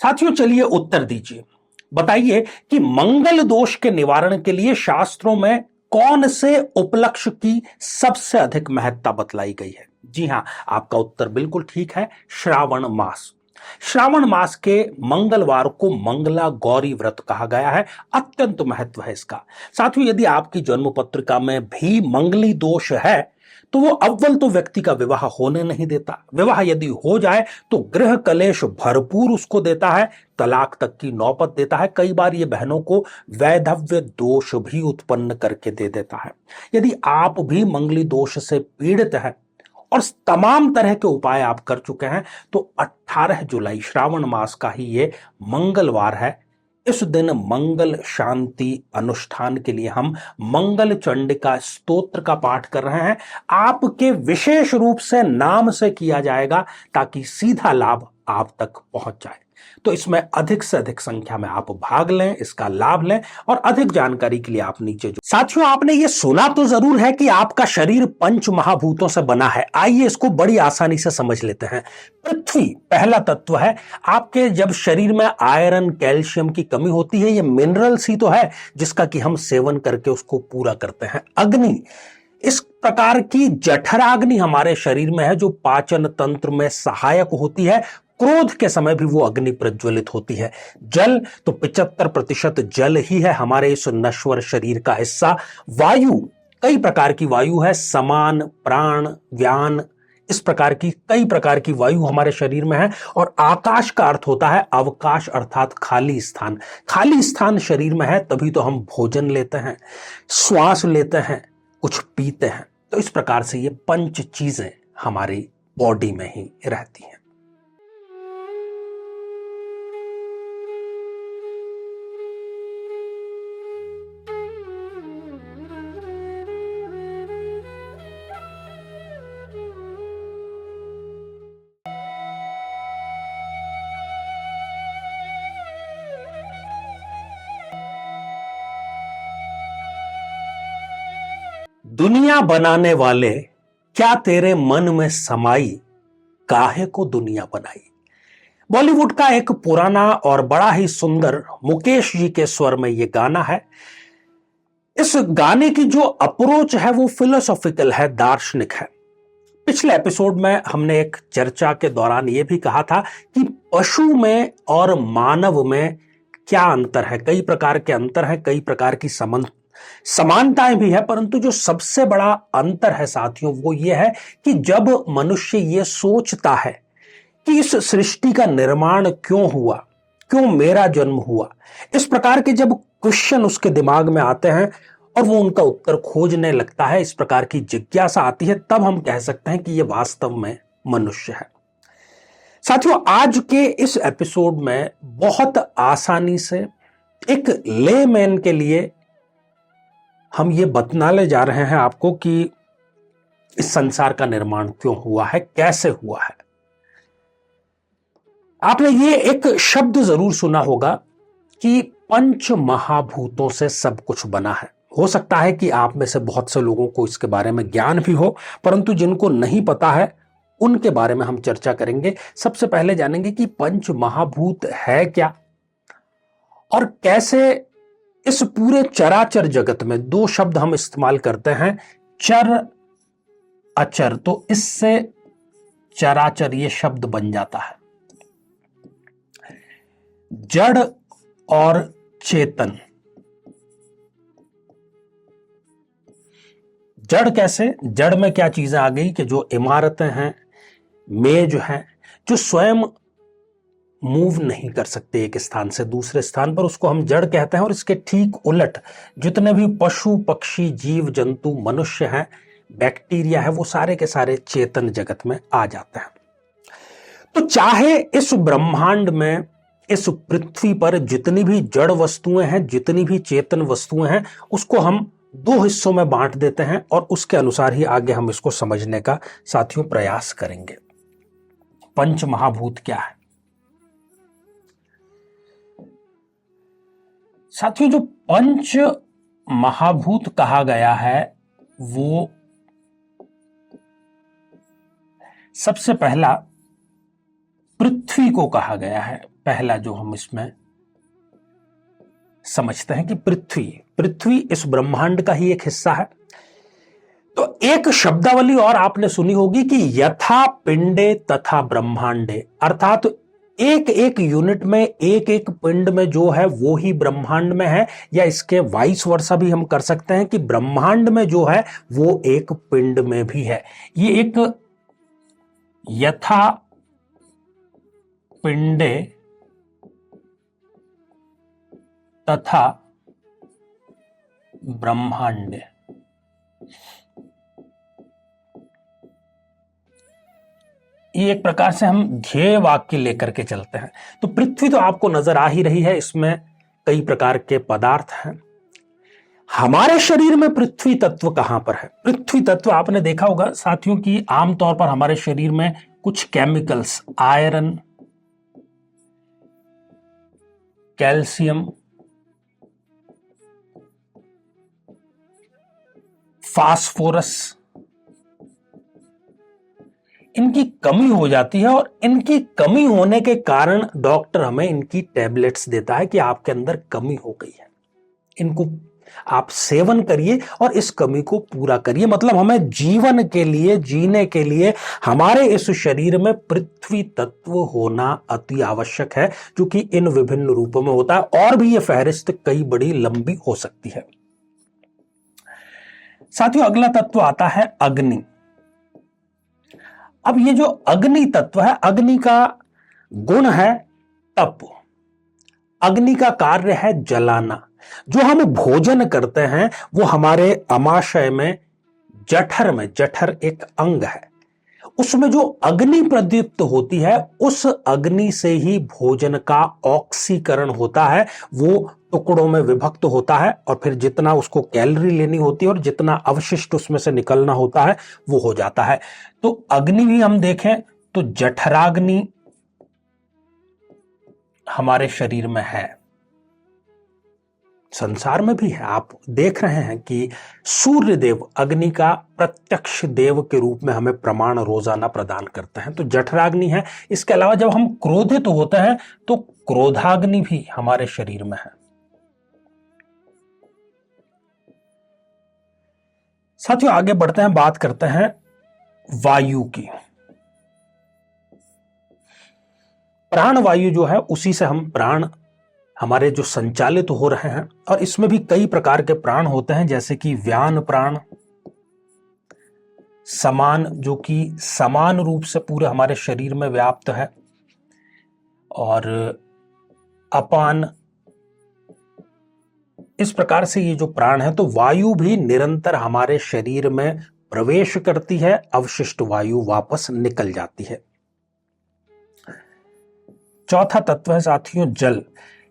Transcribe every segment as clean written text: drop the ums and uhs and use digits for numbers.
साथियों, चलिए उत्तर दीजिए। बताइए कि मंगल दोष के निवारण के लिए शास्त्रों में कौन से उपलक्ष्य की सबसे अधिक महत्ता बतलाई गई है। जी हां, आपका उत्तर बिल्कुल ठीक है, श्रावण मास। श्रावण मास के मंगलवार को मंगला गौरी व्रत कहा गया है। अत्यंत महत्व है इसका। साथियों, यदि आपकी जन्म पत्रिका में भी मंगली दोष है तो वो अव्वल तो व्यक्ति का विवाह होने नहीं देता। विवाह यदि हो जाए तो गृह कलेश भरपूर उसको देता है, तलाक तक की नौबत देता है। कई बार ये बहनों को वैधव्य दोष भी उत्पन्न करके दे देता है। यदि आप भी मंगली दोष से पीड़ित हैं और तमाम तरह के उपाय आप कर चुके हैं तो 18 जुलाई श्रावण मास का ही ये मंगलवार है। इस दिन मंगल शांति अनुष्ठान के लिए हम मंगल चंडिका स्तोत्र का पाठ कर रहे हैं। आपके विशेष रूप से नाम से किया जाएगा ताकि सीधा लाभ आप तक पहुंच जाए। तो इसमें अधिक से अधिक संख्या में आप भाग लें, इसका लाभ लें और अधिक जानकारी के लिए आप नीचे जो साथियों, आपने ये सुना तो जरूर है कि आपका शरीर पंच महाभूतों से बना है। आइए इसको बड़ी आसानी से समझ लेते हैं। पृथ्वी पहला तत्व है। आपके जब शरीर में आयरन कैल्शियम की कमी होती है, ये मिनरल्स ही तो है जिसका कि हम सेवन करके उसको पूरा करते हैं। अग्नि, इस प्रकार की जठराग्नि हमारे शरीर में है जो पाचन तंत्र में सहायक होती है। क्रोध के समय भी वो अग्नि प्रज्वलित होती है। जल, तो 75% जल ही है हमारे इस नश्वर शरीर का हिस्सा। वायु, कई प्रकार की वायु है, समान, प्राण, व्यान, इस प्रकार की कई प्रकार की वायु हमारे शरीर में है। और आकाश का अर्थ होता है अवकाश, अर्थात खाली स्थान। खाली स्थान शरीर में है तभी तो हम भोजन लेते हैं, श्वास लेते हैं, कुछ पीते हैं। तो इस प्रकार से ये पंच चीजें हमारी बॉडी में ही रहती हैं। दुनिया बनाने वाले, क्या तेरे मन में समाई, काहे को दुनिया बनाई। बॉलीवुड का एक पुराना और बड़ा ही सुंदर मुकेश जी के स्वर में यह गाना है। इस गाने की जो अप्रोच है वो फिलोसॉफिकल है, दार्शनिक है। पिछले एपिसोड में हमने एक चर्चा के दौरान यह भी कहा था कि पशु में और मानव में क्या अंतर है। कई प्रकार के अंतर है, कई प्रकार की समानताएं भी है, परंतु जो सबसे बड़ा अंतर है साथियों वो ये है कि जब मनुष्य ये सोचता है कि इस सृष्टि का निर्माण क्यों हुआ, क्यों मेरा जन्म हुआ, इस प्रकार के जब क्वेश्चन उसके दिमाग में आते हैं और वो उनका उत्तर खोजने लगता है, इस प्रकार की जिज्ञासा आती है, तब हम कह सकते हैं कि ये वास्तव में मनुष्य है। साथियों, आज के इस एपिसोड में बहुत आसानी से एक लेमैन के लिए हम ये बतलाने जा रहे हैं आपको कि इस संसार का निर्माण क्यों हुआ है, कैसे हुआ है। आपने ये एक शब्द जरूर सुना होगा कि पंच महाभूतों से सब कुछ बना है। हो सकता है कि आप में से बहुत से लोगों को इसके बारे में ज्ञान भी हो, परंतु जिनको नहीं पता है उनके बारे में हम चर्चा करेंगे। सबसे पहले जानेंगे कि पंच महाभूत है क्या और कैसे इस पूरे चराचर जगत में दो शब्द हम इस्तेमाल करते हैं, चर अचर, तो इससे चराचर ये शब्द बन जाता है। जड़ और चेतन। जड़ कैसे? जड़ में क्या चीजें आ गई कि जो इमारतें हैं, मेज हैं, जो स्वयं मूव नहीं कर सकते एक स्थान से दूसरे स्थान पर, उसको हम जड़ कहते हैं। और इसके ठीक उलट जितने भी पशु पक्षी जीव जंतु मनुष्य हैं, बैक्टीरिया है, वो सारे के सारे चेतन जगत में आ जाते हैं। तो चाहे इस ब्रह्मांड में, इस पृथ्वी पर जितनी भी जड़ वस्तुएं हैं, जितनी भी चेतन वस्तुएं हैं, उसको हम दो हिस्सों में बांट देते हैं और उसके अनुसार ही आगे हम इसको समझने का साथियों प्रयास करेंगे। पंच महाभूत क्या है साथियों? जो पंच महाभूत कहा गया है वो सबसे पहला पृथ्वी को कहा गया है। पहला जो हम इसमें समझते हैं कि पृथ्वी पृथ्वी इस ब्रह्मांड का ही एक हिस्सा है। तो एक शब्दावली और आपने सुनी होगी कि यथा पिंडे तथा ब्रह्मांडे, अर्थात एक एक यूनिट में एक एक पिंड में जो है वो ही ब्रह्मांड में है, या इसके वाइस वर्सा भी हम कर सकते हैं कि ब्रह्मांड में जो है वो एक पिंड में भी है। ये एक यथा पिंडे तथा ब्रह्मांडे, ये एक प्रकार से हम ध्येय वाक्य लेकर के चलते हैं। तो पृथ्वी तो आपको नजर आ ही रही है, इसमें कई प्रकार के पदार्थ हैं। हमारे शरीर में पृथ्वी तत्व कहां पर है? पृथ्वी तत्व आपने देखा होगा साथियों कि आमतौर पर हमारे शरीर में कुछ केमिकल्स, आयरन, कैल्शियम, फास्फोरस, इनकी कमी हो जाती है, और इनकी कमी होने के कारण डॉक्टर हमें इनकी टैबलेट्स देता है कि आपके अंदर कमी हो गई है, इनको आप सेवन करिए और इस कमी को पूरा करिए। मतलब हमें जीवन के लिए, जीने के लिए हमारे इस शरीर में पृथ्वी तत्व होना अति आवश्यक है, जो कि इन विभिन्न रूपों में होता है, और भी यह फहरिस्त कई बड़ी लंबी हो सकती है। साथियों अगला तत्व आता है अग्नि। अब ये जो अग्नि तत्व है, अग्नि का गुण है तप, अग्नि का कार्य है जलाना। जो हम भोजन करते हैं वो हमारे आमाशय में जठर एक अंग है, उसमें जो अग्नि प्रदीप्त होती है उस अग्नि से ही भोजन का ऑक्सीकरण होता है, वो टुकड़ों में विभक्त होता है, और फिर जितना उसको कैलोरी लेनी होती है और जितना अवशिष्ट उसमें से निकलना होता है वो हो जाता है। तो अग्नि भी हम देखें तो जठराग्नि हमारे शरीर में है, संसार में भी है। आप देख रहे हैं कि सूर्य देव अग्नि का प्रत्यक्ष देव के रूप में हमें प्रमाण रोजाना प्रदान करते हैं, तो जठराग्नि है। इसके अलावा जब हम क्रोधित होते हैं तो क्रोधाग्नि भी हमारे शरीर में है। साथियों आगे बढ़ते हैं, बात करते हैं वायु की। प्राण वायु जो है उसी से हम प्राण हमारे जो संचालित हो रहे हैं, और इसमें भी कई प्रकार के प्राण होते हैं, जैसे कि व्यान प्राण, समान जो कि समान रूप से पूरे हमारे शरीर में व्याप्त है, और अपान। इस प्रकार से ये जो प्राण है, तो वायु भी निरंतर हमारे शरीर में प्रवेश करती है, अवशिष्ट वायु वापस निकल जाती है। चौथा तत्व है साथियों जल।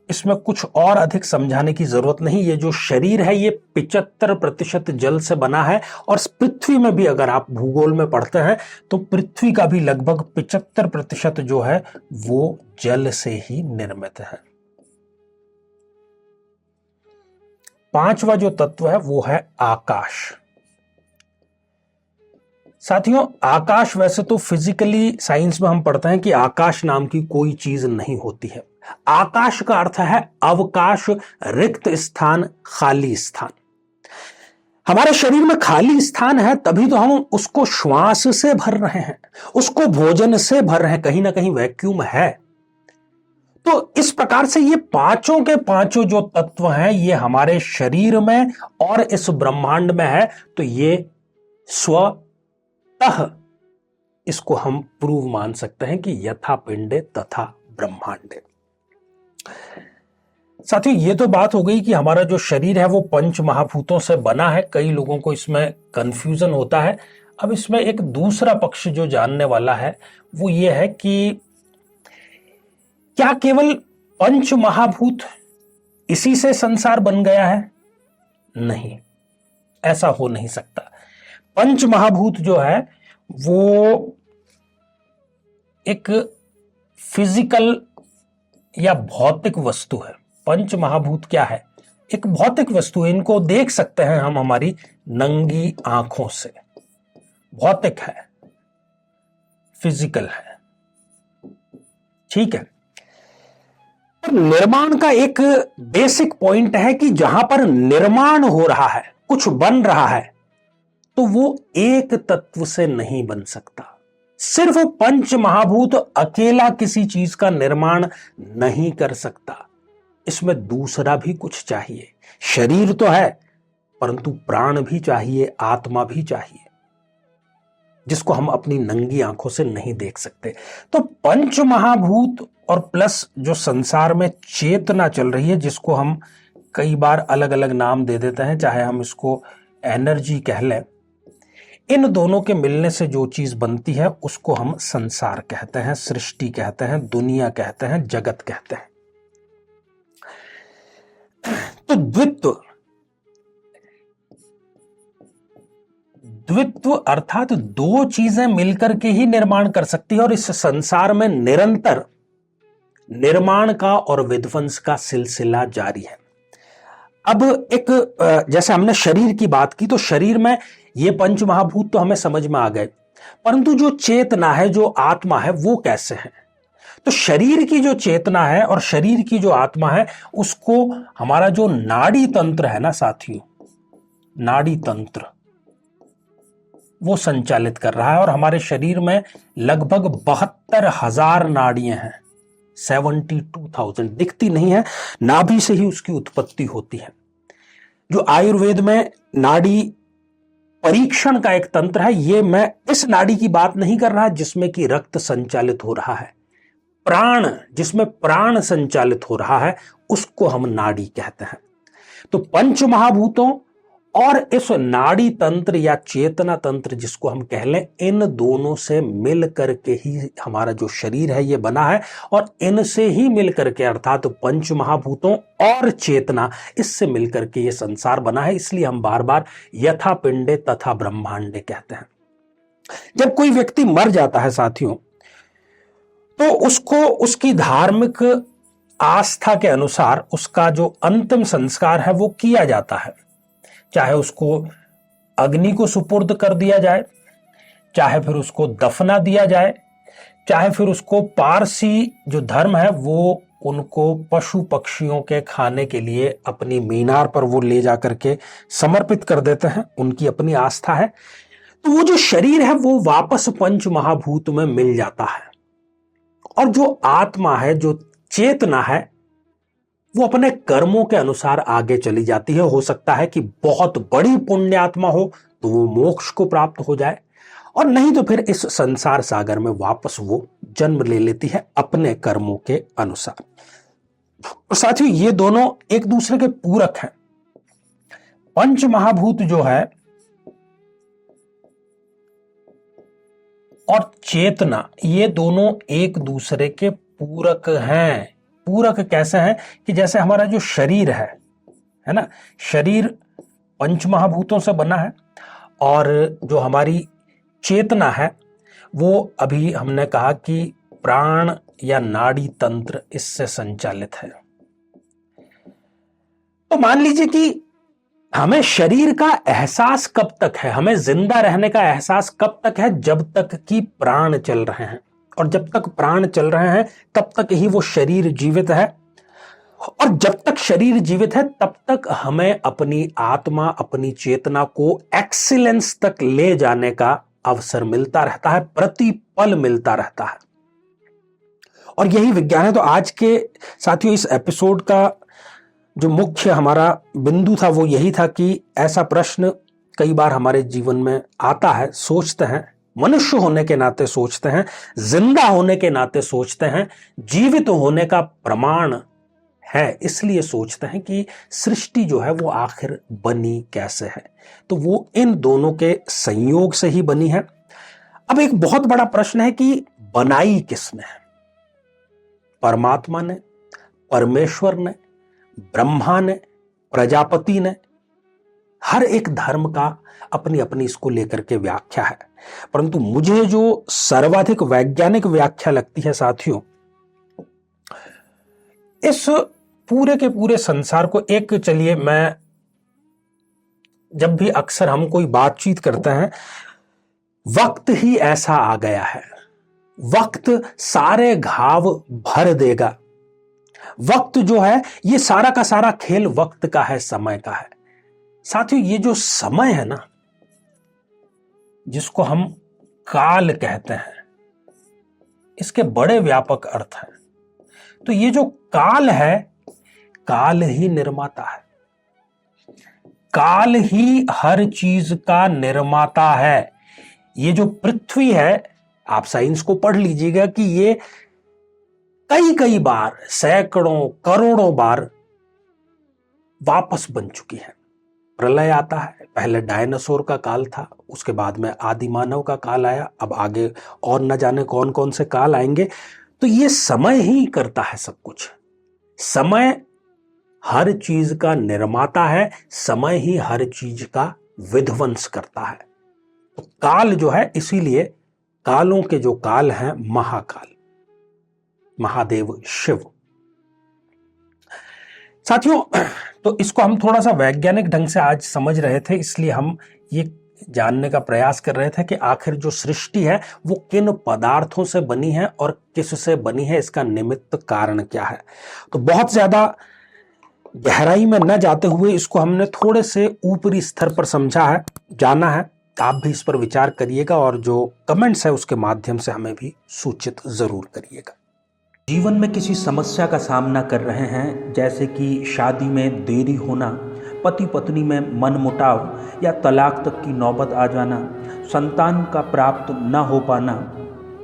इसमें कुछ और अधिक समझाने की जरूरत नहीं, ये जो शरीर है ये 75% जल से बना है, और पृथ्वी में भी अगर आप भूगोल में पढ़ते हैं तो पृथ्वी का भी लगभग 75% जो है वो जल से ही निर्मित है। पांचवा जो तत्व है वो है आकाश। साथियों आकाश, वैसे तो फिजिकली साइंस में हम पढ़ते हैं कि आकाश नाम की कोई चीज नहीं होती है। आकाश का अर्थ है अवकाश, रिक्त स्थान, खाली स्थान। हमारे शरीर में खाली स्थान है तभी तो हम उसको श्वास से भर रहे हैं, उसको भोजन से भर रहे हैं, कहीं ना कहीं वैक्यूम है। तो इस प्रकार से ये पांचों के पांचों जो तत्व हैं ये हमारे शरीर में और इस ब्रह्मांड में है, तो ये स्वतः इसको हम प्रूव मान सकते हैं कि यथा पिंडे तथा ब्रह्मांडे। साथियों ये तो बात हो गई कि हमारा जो शरीर है वो पंच महाभूतों से बना है। कई लोगों को इसमें कंफ्यूजन होता है। अब इसमें एक दूसरा पक्ष जो जानने वाला है वो ये है कि क्या केवल पंच महाभूत इसी से संसार बन गया है? नहीं, ऐसा हो नहीं सकता। पंच महाभूत जो है वो एक फिजिकल या भौतिक वस्तु है। पंच महाभूत क्या है? एक भौतिक वस्तु है, इनको देख सकते हैं हम हमारी नंगी आंखों से। भौतिक है, फिजिकल है, ठीक है। पर निर्माण का एक बेसिक पॉइंट है कि जहां पर निर्माण हो रहा है, कुछ बन रहा है, तो वो एक तत्व से नहीं बन सकता। सिर्फ पंच महाभूत अकेला किसी चीज का निर्माण नहीं कर सकता, इसमें दूसरा भी कुछ चाहिए। शरीर तो है, परंतु प्राण भी चाहिए, आत्मा भी चाहिए, जिसको हम अपनी नंगी आंखों से नहीं देख सकते। तो पंच महाभूत और प्लस जो संसार में चेतना चल रही है, जिसको हम कई बार अलग अलग नाम दे देते हैं, चाहे हम इसको एनर्जी कह लें, इन दोनों के मिलने से जो चीज बनती है उसको हम संसार कहते हैं, सृष्टि कहते हैं, दुनिया कहते हैं, जगत कहते हैं। तो द्वित्व अर्थात दो चीजें मिलकर के ही निर्माण कर सकती है, और इस संसार में निरंतर निर्माण का और विध्वंस का सिलसिला जारी है। अब एक जैसे हमने शरीर की बात की, तो शरीर में ये पंच महाभूत तो हमें समझ में आ गए, परंतु जो चेतना है, जो आत्मा है, वो कैसे है? तो शरीर की जो चेतना है और शरीर की जो आत्मा है, उसको हमारा जो नाड़ी तंत्र है ना साथियों, नाड़ी तंत्र वो संचालित कर रहा है। और हमारे शरीर में लगभग 72,000 नाड़ियां हैं, 72,000। दिखती नहीं है, नाभि से ही उसकी उत्पत्ति होती है। जो आयुर्वेद में नाड़ी परीक्षण का एक तंत्र है, ये मैं इस नाड़ी की बात नहीं कर रहा जिसमें कि रक्त संचालित हो रहा है, प्राण, जिसमें प्राण संचालित हो रहा है, उसको हम नाड़ी कहते हैं। तो पंच महाभूतों और इस नाड़ी तंत्र या चेतना तंत्र जिसको हम कह लें, इन दोनों से मिल करके ही हमारा जो शरीर है ये बना है, और इनसे ही मिल करके अर्थात तो पंच महाभूतों और चेतना, इससे मिलकर के ये संसार बना है। इसलिए हम बार बार यथा पिंडे तथा ब्रह्मांडे कहते हैं। जब कोई व्यक्ति मर जाता है साथियों, तो उसको उसकी धार्मिक आस्था के अनुसार उसका जो अंतिम संस्कार है वो किया जाता है। चाहे उसको अग्नि को सुपुर्द कर दिया जाए, चाहे फिर उसको दफना दिया जाए, चाहे फिर उसको पारसी जो धर्म है वो उनको पशु पक्षियों के खाने के लिए अपनी मीनार पर वो ले जाकर के समर्पित कर देते हैं, उनकी अपनी आस्था है। तो वो जो शरीर है वो वापस पंच महाभूत में मिल जाता है, और जो आत्मा है, जो चेतना है, वो अपने कर्मों के अनुसार आगे चली जाती है। हो सकता है कि बहुत बड़ी पुण्यात्मा हो तो वो मोक्ष को प्राप्त हो जाए, और नहीं तो फिर इस संसार सागर में वापस वो जन्म ले लेती है अपने कर्मों के अनुसार। और साथियों, ये दोनों एक दूसरे के पूरक हैं। पंच महाभूत जो है और चेतना, ये दोनों एक दूसरे के पूरक हैं। पूरक कैसे हैं कि जैसे हमारा जो शरीर है ना, शरीर पंच महाभूतों से बना है, और जो हमारी चेतना है वो अभी हमने कहा कि प्राण या नाड़ी तंत्र इससे संचालित है। तो मान लीजिए कि हमें शरीर का एहसास कब तक है, हमें जिंदा रहने का एहसास कब तक है? जब तक कि प्राण चल रहे हैं, और जब तक प्राण चल रहे हैं तब तक ही वो शरीर जीवित है, और जब तक शरीर जीवित है तब तक हमें अपनी आत्मा, अपनी चेतना को एक्सीलेंस तक ले जाने का अवसर मिलता रहता है, प्रति पल मिलता रहता है। और यही विज्ञान है। तो आज के साथियों इस एपिसोड का जो मुख्य हमारा बिंदु था वो यही था कि ऐसा प्रश्न कई बार हमारे जीवन में आता है, सोचते हैं, मनुष्य होने के नाते सोचते हैं, जिंदा होने के नाते सोचते हैं, जीवित होने का प्रमाण है इसलिए सोचते हैं कि सृष्टि जो है वो आखिर बनी कैसे है। तो वो इन दोनों के संयोग से ही बनी है। अब एक बहुत बड़ा प्रश्न है कि बनाई किसने? परमात्मा ने, परमेश्वर ने, ब्रह्मा ने, प्रजापति ने? हर एक धर्म का अपनी अपनी इसको लेकर के व्याख्या है, परंतु मुझे जो सर्वाधिक वैज्ञानिक व्याख्या लगती है साथियों, इस पूरे के पूरे संसार को एक, चलिए मैं जब भी अक्सर हम कोई बातचीत करते हैं, वक्त ही ऐसा आ गया है, वक्त सारे घाव भर देगा, वक्त जो है ये सारा का सारा खेल वक्त का है, समय का है। साथियों, ये जो समय है ना, जिसको हम काल कहते हैं, इसके बड़े व्यापक अर्थ हैं। तो ये जो काल है, काल ही निर्माता है, काल ही हर चीज का निर्माता है। ये जो पृथ्वी है, आप साइंस को पढ़ लीजिएगा कि ये कई कई बार, सैकड़ों करोड़ों बार वापस बन चुकी है। प्रलय आता है, पहले डायनासोर का काल था, उसके बाद में आदि मानव का काल आया, अब आगे और न जाने कौन कौन से काल आएंगे। तो ये समय ही करता है सब कुछ। समय हर चीज का निर्माता है, समय ही हर चीज का विध्वंस करता है। तो काल जो है, इसीलिए कालों के जो काल हैं, महाकाल, महादेव शिव। साथियों, तो इसको हम थोड़ा सा वैज्ञानिक ढंग से आज समझ रहे थे, इसलिए हम ये जानने का प्रयास कर रहे थे कि आखिर जो सृष्टि है वो किन पदार्थों से बनी है और किससे बनी है, इसका निमित्त कारण क्या है। तो बहुत ज्यादा गहराई में न जाते हुए इसको हमने थोड़े से ऊपरी स्तर पर समझा है, जाना है। आप भी इस पर विचार करिएगा और जो कमेंट्स है उसके माध्यम से हमें भी सूचित जरूर करिएगा। जीवन में किसी समस्या का सामना कर रहे हैं, जैसे कि शादी में देरी होना, पति पत्नी में मनमुटाव या तलाक तक की नौबत आ जाना, संतान का प्राप्त न हो पाना,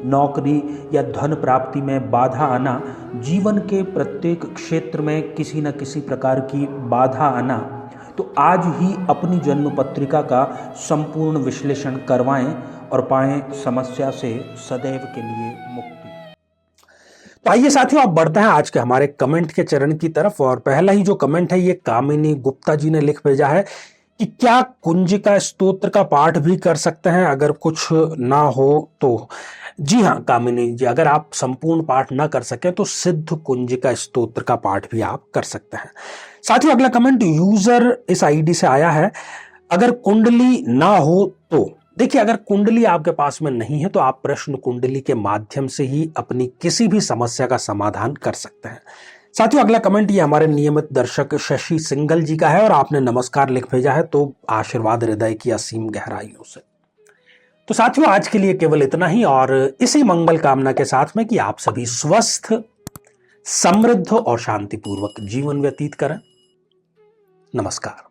नौकरी या धन प्राप्ति में बाधा आना, जीवन के प्रत्येक क्षेत्र में किसी न किसी प्रकार की बाधा आना। तो आज ही अपनी जन्म पत्रिका का संपूर्ण विश्लेषण करवाएं और पाएं समस्या से सदैव के लिए मुक्ति। तो आइए साथियों, आप बढ़ते हैं आज के हमारे कमेंट के चरण की तरफ। और पहला ही जो कमेंट है ये कामिनी गुप्ता जी ने लिख भेजा है कि क्या कुंजिका स्तोत्र का पाठ भी कर सकते हैं अगर कुछ ना हो तो। जी हाँ कामिनी जी, अगर आप संपूर्ण पाठ ना कर सके तो सिद्ध कुंजिका स्तोत्र का पाठ भी आप कर सकते हैं। साथियों, अगला कमेंट यूजर इस आईडी से आया है, अगर कुंडली ना हो तो। देखिए, अगर कुंडली आपके पास में नहीं है तो आप प्रश्न कुंडली के माध्यम से ही अपनी किसी भी समस्या का समाधान कर सकते हैं। साथियों, अगला कमेंट ये हमारे नियमित दर्शक शशि सिंगल जी का है और आपने नमस्कार लिख भेजा है, तो आशीर्वाद हृदय की असीम गहराइयों से। तो साथियों, आज के लिए केवल इतना ही और इसी मंगल कामना के साथ में कि आप सभी स्वस्थ, समृद्ध और शांतिपूर्वक जीवन व्यतीत करें। नमस्कार।